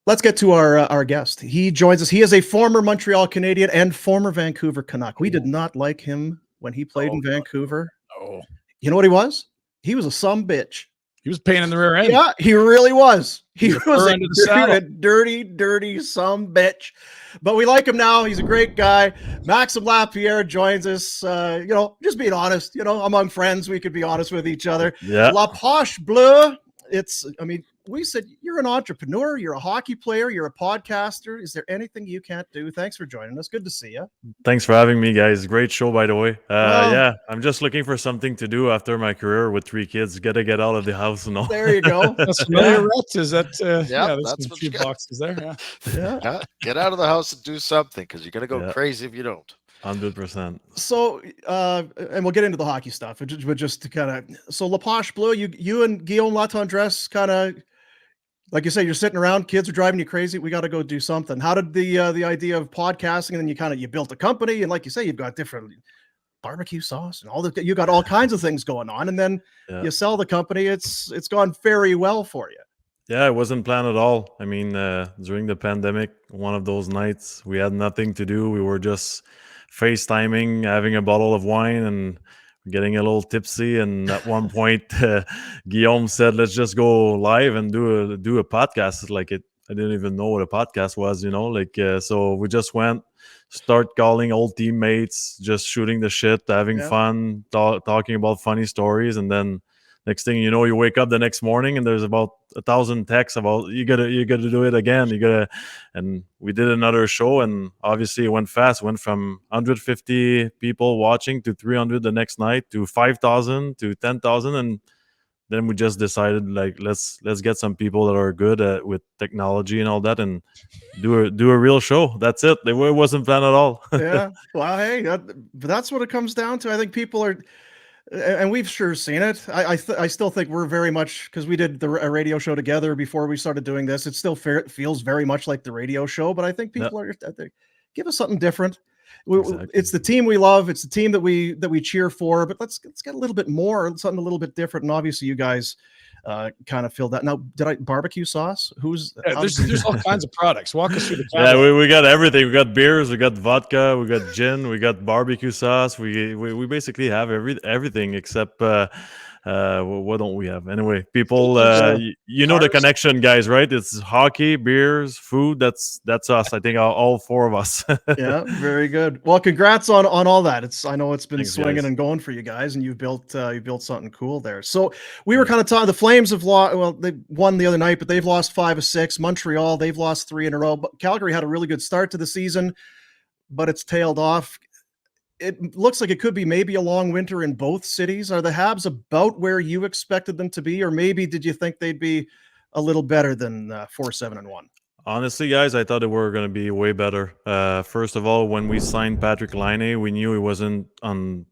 Let's get to our guest. He joins us. He is a former Montreal Canadian and former Vancouver Canuck. We did not like him when he played in Vancouver. Oh, You know what he was? He was a sumbitch. he was a pain in the rear end. Yeah, he really was. He was a dirty sumbitch. But we like him now. He's a great guy. Maxim Lapierre joins us. Just being honest, among friends, we could be honest with each other. Yeah. La Poche Bleue. We said you're an entrepreneur, you're a hockey player, you're a podcaster. Is there anything you can't do? Thanks for joining us. Good to see you. Thanks for having me, guys. Great show, by the way. Yeah, I'm just looking for something to do after my career with 3 kids. Got to get out of the house and all. There you go. That's familiar, Rhett? Is that? Yeah, there's that's a what few you got. boxes there. Yeah. Yeah. Get out of the house and do something because you're gonna go crazy if you don't. 100%. So, and we'll get into the hockey stuff, but just to kind of, so La Poche Bleue, you and Guillaume Latendresse kind of, like you say, you're sitting around, kids are driving you crazy. We got to go do something. How did the idea of podcasting, and then you built a company, and like you say, you've got different barbecue sauce and you got all kinds of things going on, and then you sell the company. It's gone very well for you. Yeah, it wasn't planned at all. I mean, during the pandemic, one of those nights, we had nothing to do. We were just FaceTiming, having a bottle of wine and getting a little tipsy. And at one point, Guillaume said, let's just go live and do a podcast. I didn't even know what a podcast was, so we just start calling old teammates, just shooting the shit, having fun, talking about funny stories. And then next thing you know, you wake up the next morning and there's about 1,000 texts about you gotta do it again. And we did another show, and obviously it went fast. Went from 150 people watching to 300 the next night to 5,000 to 10,000, and then we just decided let's get some people that are good with technology and all that, and do a real show. That's it. It wasn't planned at all. Yeah. Well, hey, that's what it comes down to. I think people are. And we've sure seen it. I still think we're very much, because we did a radio show together before we started doing this. It still feels very much like the radio show, but I think people give us something different. Exactly. It's the team we love. It's the team that we cheer for. But let's get a little bit more, something a little bit different. And obviously, you guys kind of filled that. Now, barbecue sauce? There's all kinds of products. Walk us through the catalog. Yeah, we got everything. We got beers, we got vodka, we got gin, we got barbecue sauce. We basically have everything except what don't we have? Anyway, people, the connection, guys, right? It's hockey, beers, food. That's us. I think all 4 of us. Yeah, very good. Well, congrats on all that. I know it's been swinging guys. And going for you guys, and you built something cool there. So we were kind of talking. The Flames have lost. Well, they won the other night, but they've lost 5 of 6. Montreal, they've lost 3 in a row. But Calgary had a really good start to the season, but it's tailed off. It looks like it could be maybe a long winter in both cities. Are the Habs about where you expected them to be, or maybe did you think they'd be a little better than 4-7-1? Honestly, guys, I thought they were going to be way better. First of all, when we signed Patrik Laine, we knew he wasn't on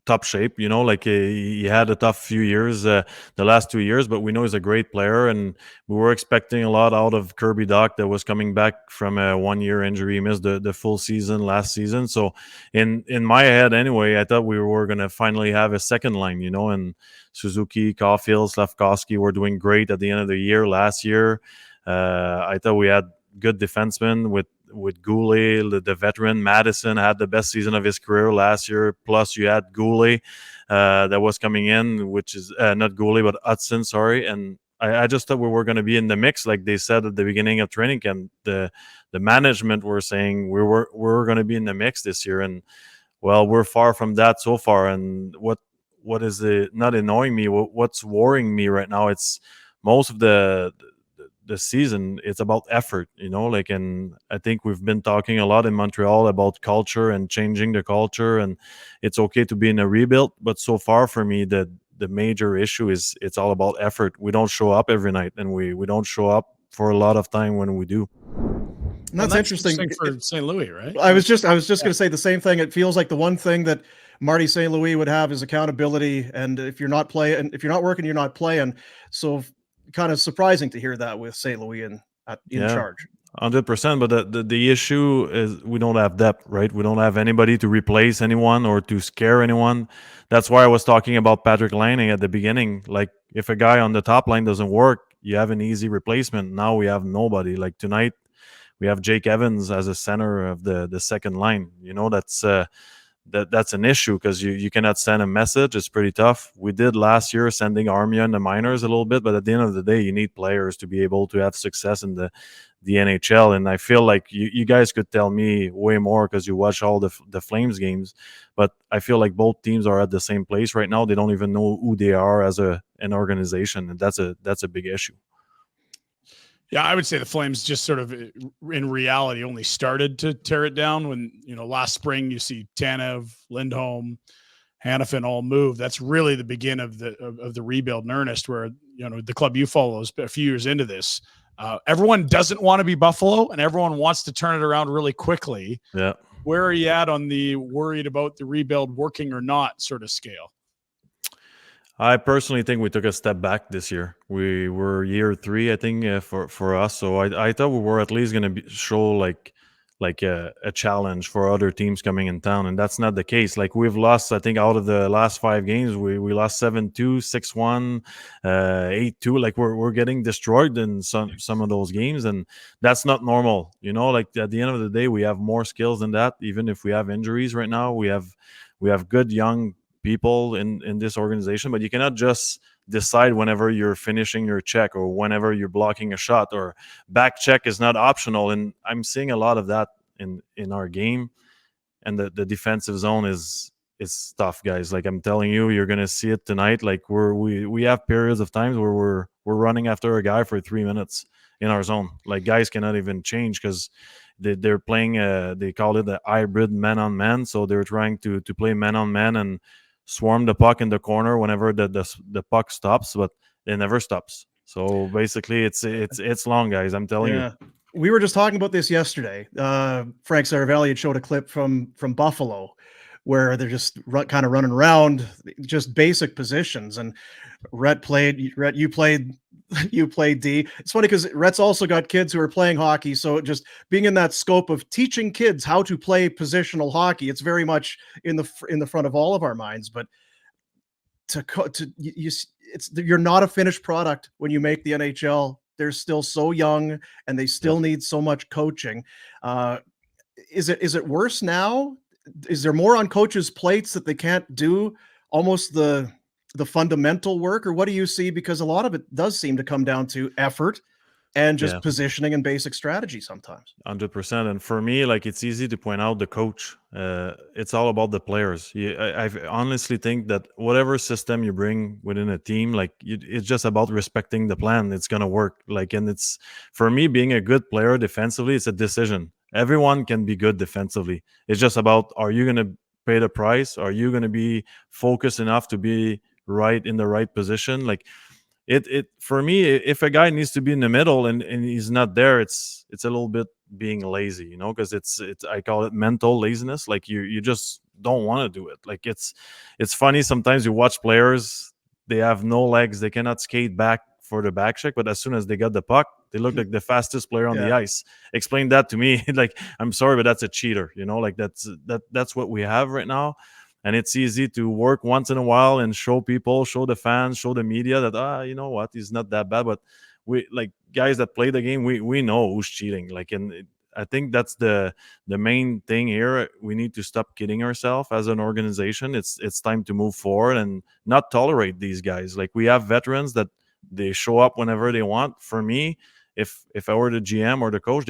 top shape. He had a tough few years, the last 2 years, but we know he's a great player, and we were expecting a lot out of Kirby Dach that was coming back from a 1-year injury. He missed the full season last season. So in my head anyway, I thought we were going to finally have a second line, and Suzuki, Caulfield, Slafkovsky were doing great at the end of the year last year. I thought we had good defensemen with Goulet, the veteran. Madison had the best season of his career last year. Plus, you had Goulet that was coming in, which is not Goulet, but Hutson, sorry. And I just thought we were going to be in the mix, like they said at the beginning of training camp. The management were saying we were going to be in the mix this year, and well, we're far from that so far. And what is not annoying me? What's worrying me right now? It's most of the season, it's about effort, and I think we've been talking a lot in Montreal about culture and changing the culture, and it's okay to be in a rebuild, but so far for me, the major issue is it's all about effort. We don't show up every night, and we don't show up for a lot of time when we do. And that's interesting for St. Louis, right? I was just going to say the same thing. It feels like the one thing that Marty St. Louis would have is accountability, and if you're not working, you're not playing. So kind of surprising to hear that with St. Louis in charge. 100%, but the issue is we don't have depth, right? We don't have anybody to replace anyone or to scare anyone. That's why I was talking about Patrik Laine at the beginning. Like, if a guy on the top line doesn't work, you have an easy replacement. Now we have nobody. Like tonight, we have Jake Evans as a center of the second line. That's an issue because you cannot send a message. It's pretty tough. We did last year sending Armia in the minors a little bit, but at the end of the day, you need players to be able to have success in the NHL. And I feel like you guys could tell me way more because you watch all the Flames games, but I feel like both teams are at the same place right now. They don't even know who they are as an organization, and that's a big issue. Yeah, I would say the Flames just sort of, in reality, only started to tear it down when, last spring you see Tanev, Lindholm, Hanifin all move. That's really the beginning of the rebuild in earnest, where, the club you follow is a few years into this. Everyone doesn't want to be Buffalo, and everyone wants to turn it around really quickly. Yeah. Where are you at on the worried about the rebuild working or not sort of scale? I personally think we took a step back this year. We were year 3, I think, for us. So I thought we were at least going to show like a challenge for other teams coming in town, and that's not the case. Like we've lost, I think, out of the last 5 games, we lost 7-2, 6-1, 8-2. Like we're getting destroyed in some of those games, and that's not normal. Like at the end of the day, we have more skills than that. Even if we have injuries right now, we have good young people in this organization, but you cannot just decide whenever you're finishing your check or whenever you're blocking a shot, or back check is not optional. And I'm seeing a lot of that in our game, and the defensive zone is tough, guys. Like I'm telling you, you're gonna see it tonight. Like we have periods of times where we're running after a guy for 3 minutes in our zone. Like guys cannot even change because they're playing they call it a hybrid man-on-man, so they're trying to play man-on-man and swarm the puck in the corner whenever the puck stops, but it never stops. So basically, it's long, guys. I'm telling you. We were just talking about this yesterday. Frank Seravalli had showed a clip from Buffalo where they're just kind of running around, just basic positions. And Rhett, you played D. It's funny because Rhett's also got kids who are playing hockey, so just being in that scope of teaching kids how to play positional hockey, it's very much in the front of all of our minds. But you're not a finished product when you make the NHL. They're still so young, and they still need so much coaching. Is it worse now? Is there more on coaches' plates that they can't do almost the fundamental work, or what do you see? Because a lot of it does seem to come down to effort and just positioning and basic strategy sometimes. 100%. And for me, like, it's easy to point out the coach. It's all about the players. I honestly think that whatever system you bring within a team, like it's just about respecting the plan. It's going to work. Like, and it's, for me, being a good player defensively, it's a decision. Everyone can be good defensively. It's just about, are you going to pay the price? Are you going to be focused enough to be right in the right position? Like, it for me, if a guy needs to be in the middle and he's not there, it's a little bit being lazy, because it's I call it mental laziness. Like you just don't want to do it. Like it's funny sometimes you watch players, they have no legs, they cannot skate back for the back check, but as soon as they got the puck, they look like the fastest player on the ice. Explain that to me. Like, I'm sorry, but that's a cheater, like that's what we have right now. And it's easy to work once in a while and show people, show the fans, show the media that, you know what, he's not that bad. But we, like, guys that play the game, we know who's cheating. Like, and I think that's the main thing here. We need to stop kidding ourselves as an organization. It's time to move forward and not tolerate these guys. Like, we have veterans that they show up whenever they want. For me, if I were the GM or the coach,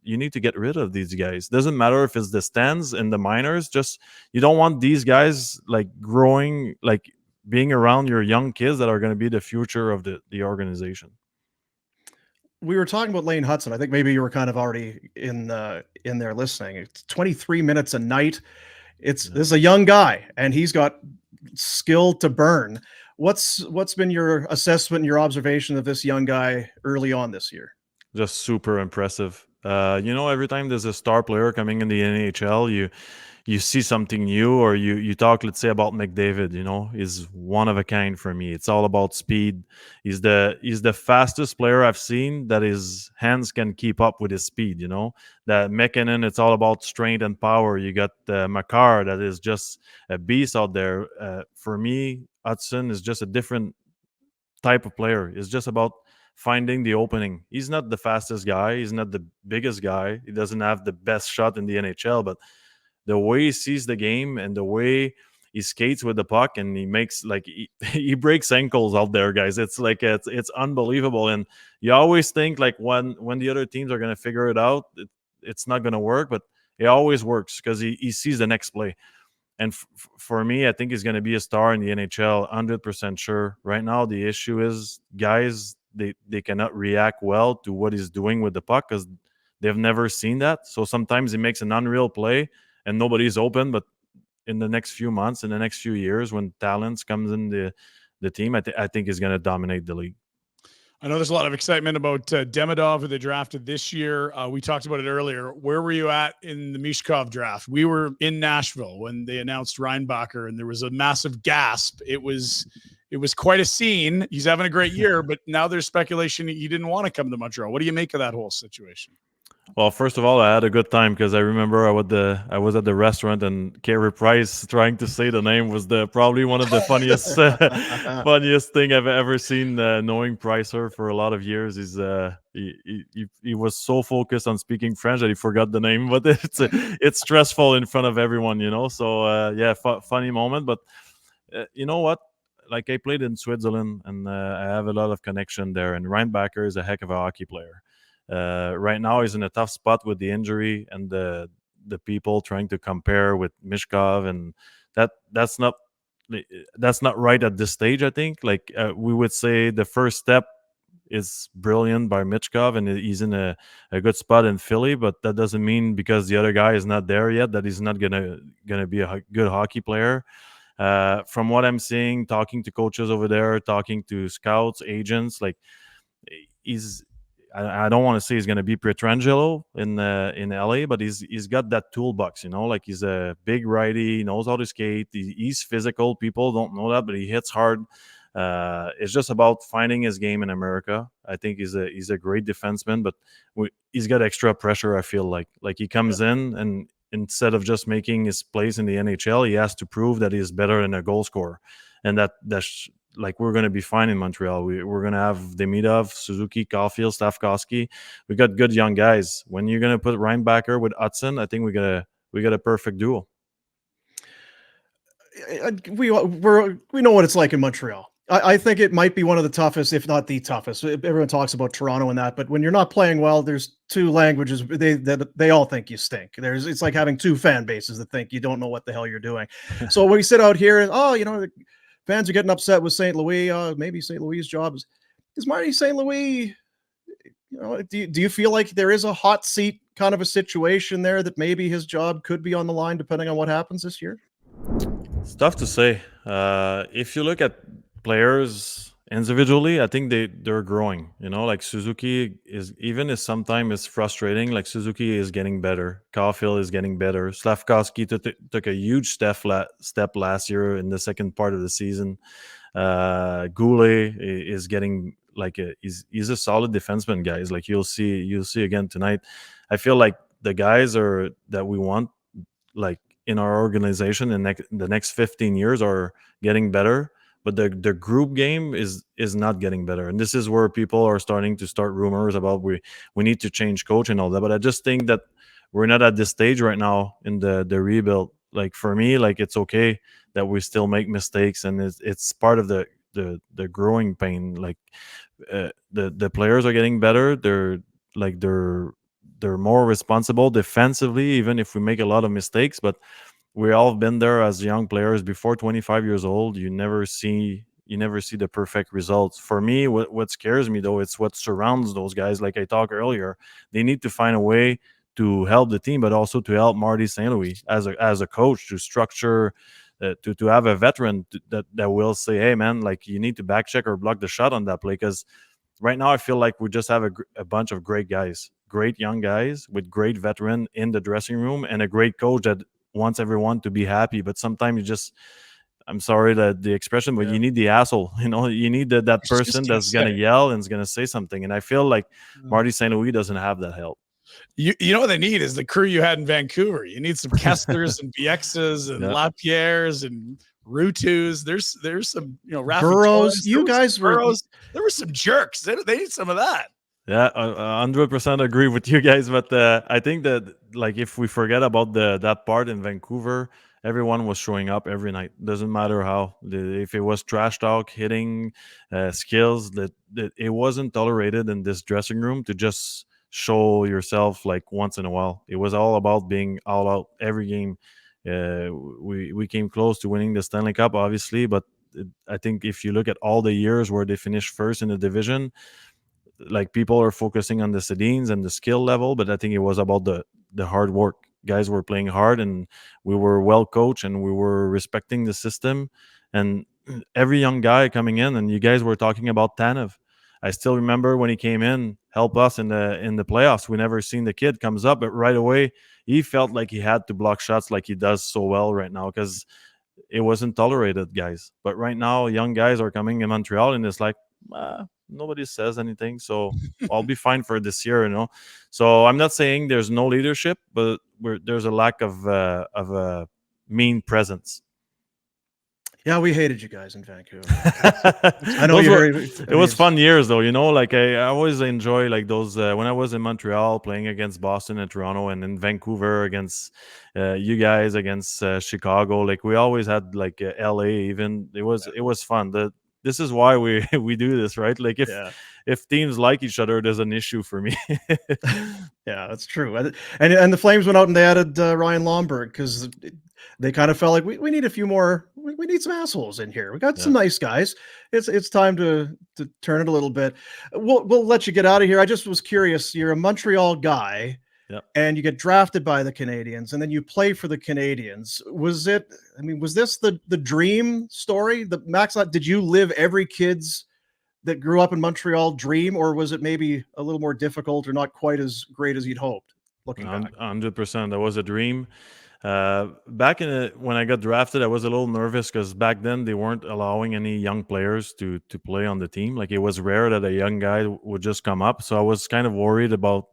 you need to get rid of these guys. Doesn't matter if it's the stands and the minors. Just, you don't want these guys like growing, like being around your young kids that are going to be the future of the organization. We were talking about Lane Hutson. I think maybe you were kind of already in there listening. It's 23 minutes a night. This is a young guy, and he's got skill to burn. What's been your assessment and your observation of this young guy early on this year? Just super impressive. Every time there's a star player coming in the NHL, you see something new, or you talk, let's say, about McDavid. He's one of a kind for me. It's all about speed. He's the fastest player I've seen that his hands can keep up with his speed. That McKinnon, it's all about strength and power. You got Makar, that is just a beast out there. For me, Hutson is just a different type of player. It's just about finding the opening. He's not the fastest guy. He's not the biggest guy. He doesn't have the best shot in the NHL, but the way he sees the game and the way he skates with the puck, and he makes like he breaks ankles out there, guys. It's like it's unbelievable. And you always think like when the other teams are going to figure it out, it's not going to work, but it always works because he sees the next play. And for me, I think he's going to be a star in the NHL, 100% sure. Right now, the issue is guys, they cannot react well to what he's doing with the puck because they've never seen that. So sometimes he makes an unreal play and nobody's open. But in the next few months, in the next few years, when talents comes in the team, I think he's going to dominate the league. I know there's a lot of excitement about Demidov, who they drafted this year. We talked about it earlier. Where were you at in the Mishkov draft? We were in Nashville when they announced Reinbacher, and there was a massive gasp. It was quite a scene. He's having a great year, but now there's speculation he didn't want to come to Montreal. What do you make of that whole situation? Well, first of all, I had a good time because I remember I was at the restaurant and Carey Price trying to say the name was probably one of the funniest funniest thing I've ever seen. Knowing Pricer for a lot of years, he was so focused on speaking French that he forgot the name. But it's stressful in front of everyone, you know. So yeah, funny moment. But you know what? Like I played in Switzerland and I have a lot of connection there. And Reinbacher is a heck of a hockey player. Right now he's in a tough spot with the injury and the people trying to compare with Mishkov, and that's not right at this stage. I think like we would say the first step is brilliant by Mishkov and he's in a good spot in Philly, but that doesn't mean because the other guy is not there yet that he's not gonna be a good hockey player. From what I'm seeing, talking to coaches over there, talking to scouts, agents, like I don't want to say he's going to be Pietrangelo in LA, but he's got that toolbox, you know, like he's a big righty, he knows how to skate, he's physical. People don't know that, but he hits hard. It's just about finding his game in America. I think he's a great defenseman, but he's got extra pressure. I feel like he comes in and instead of just making his place in the NHL, he has to prove that he's better than a goal scorer, and that's like we're going to be fine in Montreal. We're going to have Demidov, Suzuki, Caulfield, Stavkovsky. We got good young guys. When you're going to put Reinbacher with Hutson, I think we got a perfect duo. We know what it's like in Montreal. I think it might be one of the toughest, if not the toughest. Everyone talks about Toronto and that, but when you're not playing well, there's two languages. They all think you stink. It's like having two fan bases that think you don't know what the hell you're doing. So when we sit out here and fans are getting upset with St. Louis. Maybe St. Louis' job is Marty St. Louis. Do you feel like there is a hot seat kind of a situation there that maybe his job could be on the line depending on what happens this year? It's tough to say. If you look at players individually, I think they're growing. You know, like Suzuki is sometimes frustrating. Like Suzuki is getting better. Caulfield is getting better. Slavkovsky took a huge step last year in the second part of the season. Goulet is getting like he's a solid defenseman, guys. Like you'll see again tonight. I feel like the guys that we want, like in our organization in the next 15 years, are getting better. But the group game is not getting better, and this is where people are starting to start rumors about we need to change coach and all that. But I just think that we're not at this stage right now in the rebuild. Like for me, like it's okay that we still make mistakes, and it's part of the growing pain. Like the players are getting better. They're more responsible defensively, even if we make a lot of mistakes. But we all been there as young players. Before 25 years old, you never see the perfect results. For me, what scares me though, it's what surrounds those guys. Like I talked earlier, they need to find a way to help the team, but also to help Marty St. Louis as a coach to structure, to have a veteran that will say, hey man, like you need to back check or block the shot on that play. Because right now I feel like we just have a bunch of great guys, great young guys with great veteran in the dressing room, and a great coach that wants everyone to be happy. But sometimes you just, I'm sorry that the expression, but you need the asshole. You know, you need that person that's going to yell and is going to say something. And I feel like Marty St. Louis doesn't have that help. You know what they need is the crew you had in Vancouver. You need some Kesslers and BXs and Lapierres and Rutus. There's some, Rafi Burrows. Torres. You guys were. Burrows. There were some jerks. They need some of that. Yeah, 100% agree with you guys. But I think that, like, if we forget about that part in Vancouver, everyone was showing up every night. Doesn't matter how. If it was trash talk, hitting, skills, that it wasn't tolerated in this dressing room to just show yourself like once in a while. It was all about being all out every game. We came close to winning the Stanley Cup, obviously, but I think if you look at all the years where they finished first in the division, like, people are focusing on the Sedins and the skill level, but I think it was about the hard work. Guys were playing hard, and we were well coached, and we were respecting the system. And every young guy coming in, and you guys were talking about Tanev. I still remember when he came in, help us in the playoffs. We never seen the kid comes up, but right away he felt like he had to block shots like he does so well right now, because it wasn't tolerated, guys. But right now, young guys are coming in Montreal, and it's like, nobody says anything, so I'll be fine for this year. So I'm not saying there's no leadership, but there's a lack of a mean presence. Yeah, we hated you guys in Vancouver. I know it was fun years, though. Like, I always enjoy, like, those when I was in Montreal playing against Boston and Toronto, and in Vancouver against you guys, against Chicago. Like, we always had, like, LA even. It was fun. This is why we do this, right? Like, if teams like each other, there's an issue for me. Yeah, that's true. And the Flames went out and they added Ryan Lomberg because they kind of felt like we need a few more. We need some assholes in here. We got some nice guys. It's time to turn it a little bit. We'll let you get out of here. I just was curious. You're a Montreal guy. And you get drafted by the Canadians, and then you play for the Canadians. Was this the dream story? Max, did you live every kid's that grew up in Montreal dream, or was it maybe a little more difficult or not quite as great as you'd hoped? Looking back, 100%, that was a dream. Back when I got drafted, I was a little nervous because back then they weren't allowing any young players to play on the team. Like, it was rare that a young guy would just come up. So I was kind of worried about,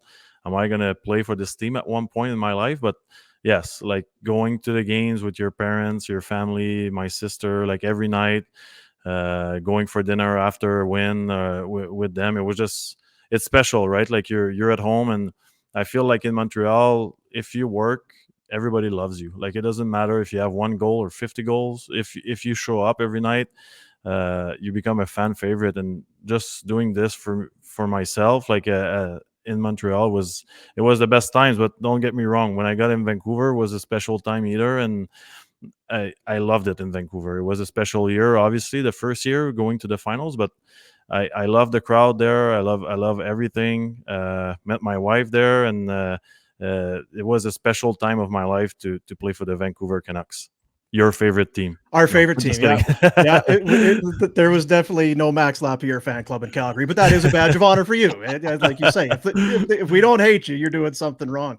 am I going to play for this team at one point in my life? But yes, like, going to the games with your parents, your family, my sister, like, every night, going for dinner after a win with them. It's special, right? Like, you're at home, and I feel like in Montreal, if you work, everybody loves you. Like, it doesn't matter if you have 1 goal or 50 goals. If you show up every night, you become a fan favorite. And just doing this for myself, like, in Montreal it was the best times. But don't get me wrong, when I got in Vancouver was a special time either, and I loved it in Vancouver. It was a special year, obviously, the first year going to the finals, but I love the crowd there. I love everything. Met my wife there, and it was a special time of my life to play for the Vancouver Canucks. Your favorite team. Our favorite team, yeah. There was definitely no Max Lapierre fan club in Calgary, but that is a badge of honor for you. Like you say, if we don't hate you, you're doing something wrong.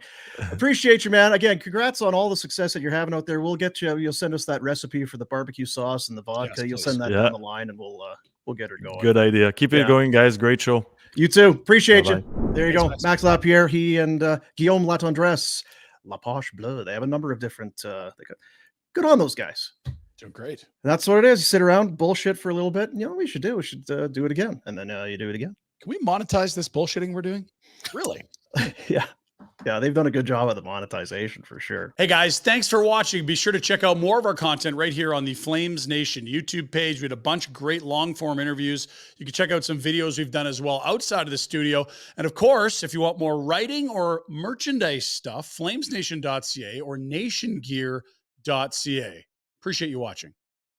Appreciate you, man. Again, congrats on all the success that you're having out there. We'll get you. You'll send us that recipe for the barbecue sauce and the vodka. Yes, you'll send that down the line, and we'll get her going. Good idea. Keep it going, guys. Great show. You too. Appreciate you. There you Thanks, go. Max Lapierre. He and Guillaume Latendresse, La Poche Bleue. They have a number of different. Good on those guys. Doing great. That's what it is. You sit around, bullshit for a little bit. You know what we should do? We should do it again. And then you do it again. Can we monetize this bullshitting we're doing? Really? Yeah. Yeah, they've done a good job of the monetization for sure. Hey guys, thanks for watching. Be sure to check out more of our content right here on the Flames Nation YouTube page. We had a bunch of great long form interviews. You can check out some videos we've done as well outside of the studio. And of course, if you want more writing or merchandise stuff, flamesnation.ca or nationgear.ca. Appreciate you watching.